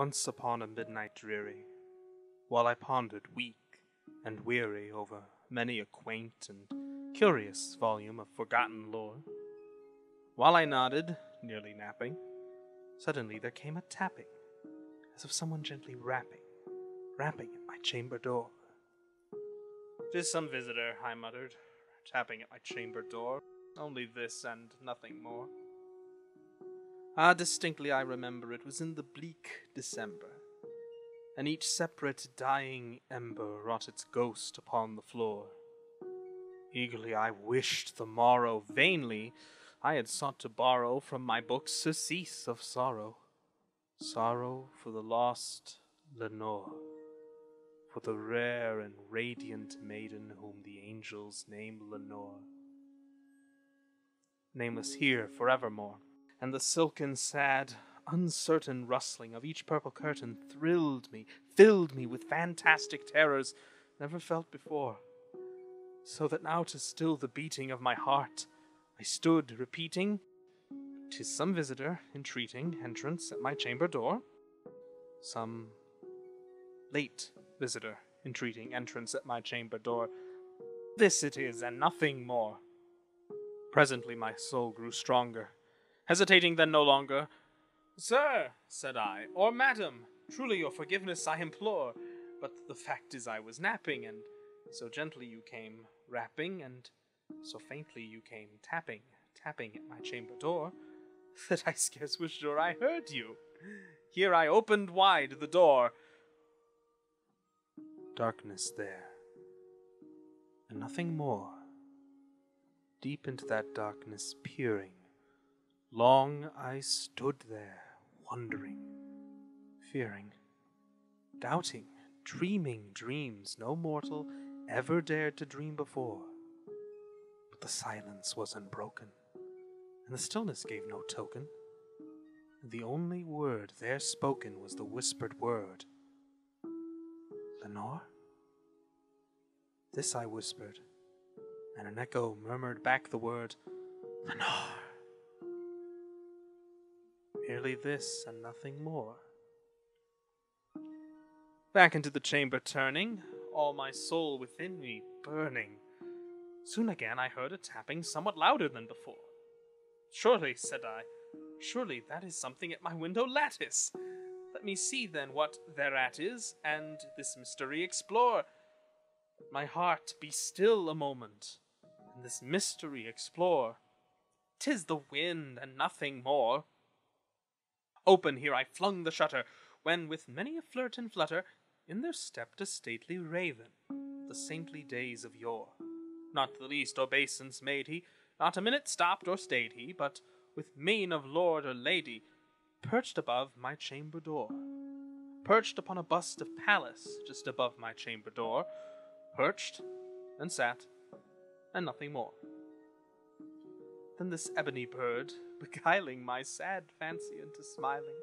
Once upon a midnight dreary, while I pondered weak and weary over many a quaint and curious volume of forgotten lore, while I nodded, nearly napping, suddenly there came a tapping, as of someone gently rapping at my chamber door. "'Tis some visitor," I muttered, tapping at my chamber door. "Only this and nothing more." Distinctly I remember it was in the bleak December, and each separate dying ember wrought its ghost upon the floor. Eagerly I wished the morrow, vainly I had sought to borrow from my books surcease of sorrow. Sorrow for the lost Lenore, for the rare and radiant maiden whom the angels name Lenore. Nameless here forevermore. And the silken, sad, uncertain rustling of each purple curtain thrilled me, filled me with fantastic terrors never felt before, so that now to still the beating of my heart, I stood repeating, "'Tis some visitor entreating entrance at my chamber door, some late visitor entreating entrance at my chamber door. This it is, and nothing more." Presently my soul grew stronger. Hesitating then no longer, "Sir," said I, "or madam, truly your forgiveness I implore, but the fact is I was napping, and so gently you came rapping, and so faintly you came tapping at my chamber door, that I scarce was sure I heard you. Here I opened wide the door. Darkness there, and nothing more. Deep into that darkness peering, long I stood there, wondering, fearing, doubting, dreaming dreams no mortal ever dared to dream before. But the silence was unbroken, and the stillness gave no token, and the only word there spoken was the whispered word, "Lenore?" This I whispered, and an echo murmured back the word, "Lenore." Merely this and nothing more. Back into the chamber turning, all my soul within me burning, soon again I heard a tapping somewhat louder than before. "Surely," said I, "surely that is something at my window lattice. Let me see then what thereat is, and this mystery explore. My heart, be still a moment, and this mystery explore. 'Tis the wind and nothing more." Open here I flung the shutter, when with many a flirt and flutter, in there stepped a stately raven, the saintly days of yore. Not the least obeisance made he, not a minute stopped or stayed he, but with mien of lord or lady, perched above my chamber door. Perched upon a bust of Pallas, just above my chamber door, perched, and sat, and nothing more. Then this ebony bird, beguiling my sad fancy into smiling,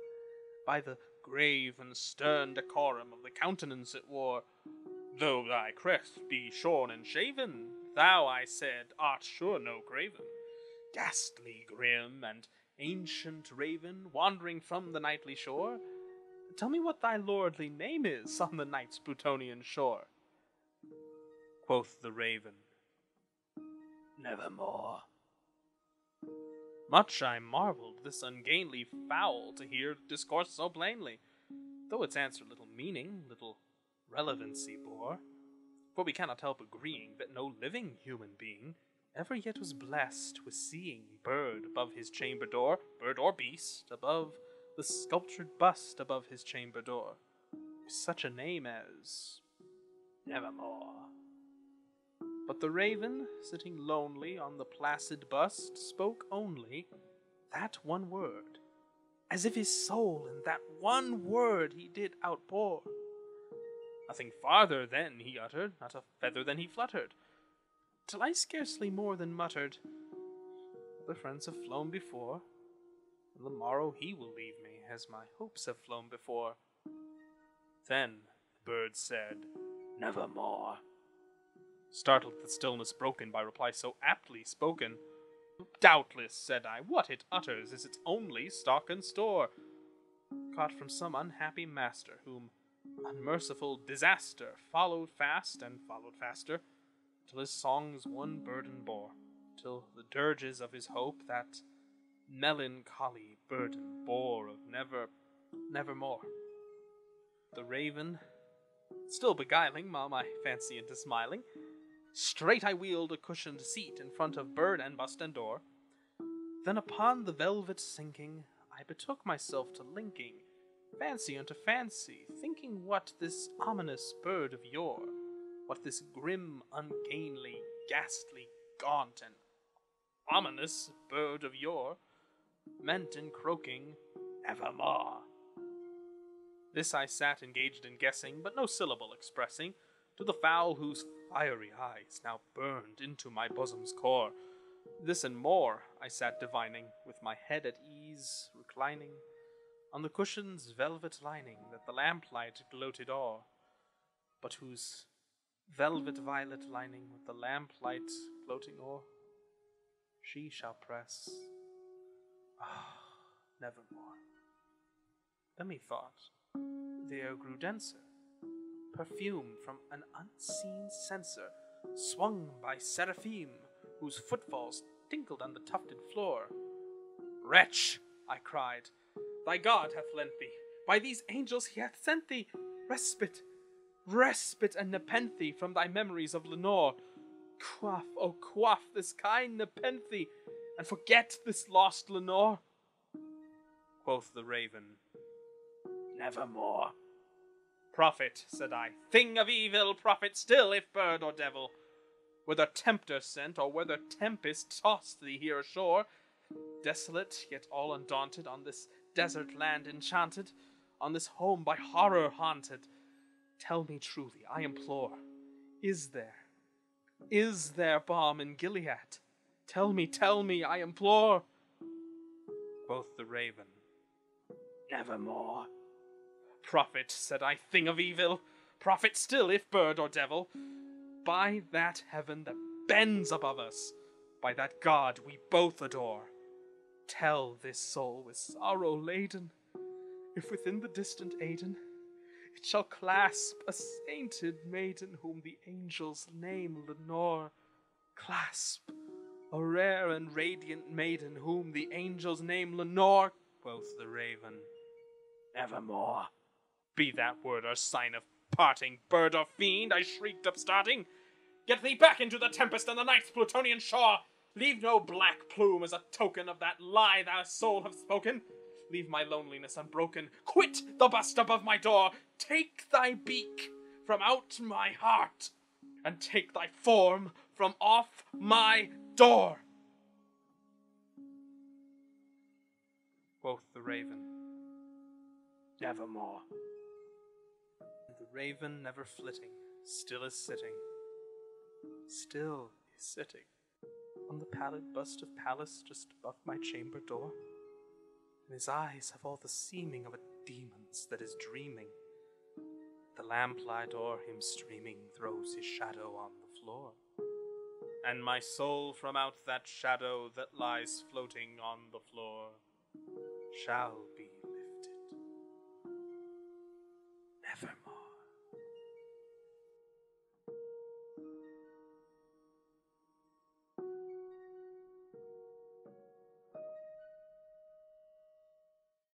by the grave and stern decorum of the countenance it wore, "Though thy crest be shorn and shaven, thou," I said, "art sure no craven. Ghastly, grim, and ancient raven, wandering from the nightly shore, tell me what thy lordly name is on the night's Plutonian shore." Quoth the raven, "Nevermore." Much I marveled this ungainly fowl to hear discourse so plainly, though its answer little meaning, little relevancy bore. For we cannot help agreeing that no living human being ever yet was blessed with seeing bird above his chamber door, bird or beast, above the sculptured bust above his chamber door, with such a name as Nevermore. But the raven, sitting lonely on the placid bust, spoke only that one word, as if his soul in that one word he did outpour. Nothing farther then he uttered, not a feather then he fluttered, till I scarcely more than muttered, "Other friends have flown before, and the morrow he will leave me, as my hopes have flown before." Then the bird said, "Nevermore." Startled at the stillness broken by reply so aptly spoken, "Doubtless," said I, "what it utters is its only stock and store. caught from some unhappy master, whom unmerciful disaster followed fast and followed faster, till his songs one burden bore, till the dirges of his hope that melancholy burden bore of nevermore. The raven, still beguiling my fancy into smiling, straight I wheeled a cushioned seat in front of bird and bust and door. Then upon the velvet sinking, I betook myself to linking fancy unto fancy, thinking what this ominous bird of yore, what this grim, ungainly, ghastly, gaunt, and ominous bird of yore meant in croaking evermore. This I sat engaged in guessing, but no syllable expressing, to the fowl whose fiery eyes now burned into my bosom's core. This and more I sat divining, with my head at ease, reclining on the cushion's velvet lining that the lamplight gloated o'er, but whose velvet violet lining with the lamplight gloating o'er, she shall press, nevermore. Then methought the air grew denser, perfumed from an unseen censer, swung by seraphim, whose footfalls tinkled on the tufted floor. Wretch, I cried, thy God hath lent thee, by these angels he hath sent thee, respite and nepenthe from thy memories of Lenore. Quaff, oh quaff this kind nepenthe, and forget this lost Lenore. Quoth the raven, nevermore. Prophet, said I, thing of evil, prophet still, if bird or devil, whether tempter sent, or whether tempest tossed thee here ashore, desolate, yet all undaunted, on this desert land enchanted, on this home by horror haunted, tell me truly, I implore, is there balm in Gilead? Tell me, I implore. Quoth the raven, nevermore. Prophet, said I, thing of evil, prophet still, if bird or devil, by that heaven that bends above us, by that God we both adore, tell this soul with sorrow laden, if within the distant Aidenn it shall clasp a sainted maiden whom the angels name Lenore. Clasp a rare and radiant maiden whom the angels name Lenore. Quoth the raven, nevermore. Be that word or sign of parting, bird or fiend, I shrieked upstarting. Get thee back into the tempest and the night's Plutonian shore. Leave no black plume as a token of that lie thou soul have spoken. Leave my loneliness unbroken. Quit the bust above my door. Take thy beak from out my heart, and take thy form from off my door. Quoth the raven, nevermore. The raven never flitting, still is sitting, on the pallid bust of Pallas just above my chamber door, and his eyes have all the seeming of a demon's that is dreaming. The lamplight o'er him streaming throws his shadow on the floor, and my soul from out that shadow that lies floating on the floor shall be lifted nevermore.